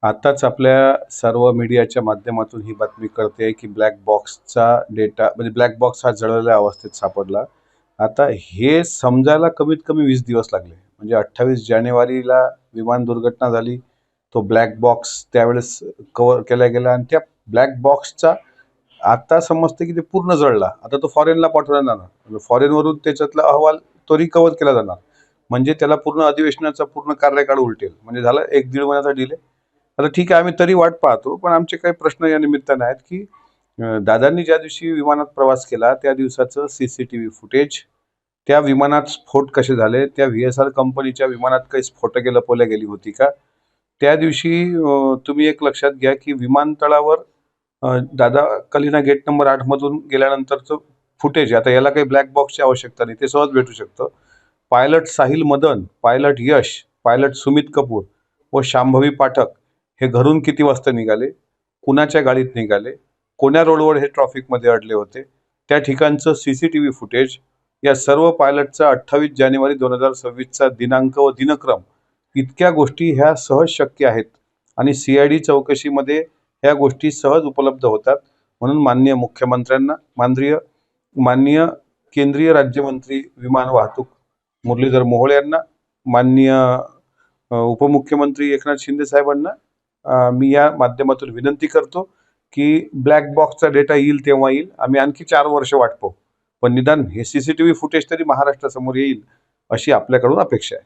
आताच आपल्या सर्व मीडियाच्या माध्यमातून ही बातमी कळते की ब्लॅक बॉक्सचा डेटा म्हणजे ब्लॅक बॉक्स हा जळलेल्या अवस्थेत सापडला. आता हे समजायला कमीत कमी 20 दिवस लागले. म्हणजे 28 जानेवारीला विमान दुर्घटना झाली. तो ब्लॅक बॉक्स त्यावेळेस कव्हर केला गेला आणि त्या ब्लॅक बॉक्सचा आता समजतं की ते पूर्ण जळला. आता तो फॉरेनला पाठवला जाणार. फॉरेनवरून त्याच्यातला अहवाल तो रिकव्हर केला जाणार. म्हणजे त्याला पूर्ण अधिवेशनाचा पूर्ण कार्यकाळ उलटेल. म्हणजे झाला 1-1.5 महिन्याचा डिले. आता ठीक आहे, आम्ही तरी वाट पाहतो, पण आमचे काही प्रश्न या निमित्ताने आहेत की दादांनी ज्या दिवशी विमानात प्रवास केला त्या दिवसाचं CCTV फुटेज, त्या विमानात स्फोट कसे झाले, त्या VSR कंपनीच्या विमानात काही स्फोटके लपवल्या गेली होती का? त्या दिवशी तुम्ही एक लक्षात घ्या की विमानतळावर दादा कलिना गेट नंबर 8 मधून गेल्यानंतरचं फुटेज, आता याला काही ब्लॅक बॉक्सची आवश्यकता नाही, ते सहज भेटू शकतं. पायलट साहिल मदन, पायलट यश, पायलट सुमित कपूर व शांभवी पाठक हे घरून किती वाजता निघाले, कुणाच्या गाडीत निघाले, कोण्या रोडवर हे ट्रॉफिकमध्ये अडले होते, त्या ठिकाणचं CCTV फुटेज, या सर्व पायलटचा 28 जानेवारी 2026चा दिनांक व दिनक्रम, इतक्या गोष्टी ह्या सहज शक्य आहेत आणि CID चौकशीमध्ये ह्या गोष्टी सहज उपलब्ध होतात. म्हणून माननीय मुख्यमंत्र्यांना, माननीय केंद्रीय राज्यमंत्री विमान वाहतूक मुरलीधर मोहोळ यांना, माननीय उपमुख्यमंत्री एकनाथ शिंदे साहेबांना मी या माध्यमातून विनंती करतो की ब्लॅक बॉक्सचा डेटा येईल तेव्हा येईल. आम्ही आणखी 4 वर्ष वाट पाहू, पण निदान हे CCTV फुटेज तरी महाराष्ट्रासमोर येईल अशी आपल्याकडून अपेक्षा आहे.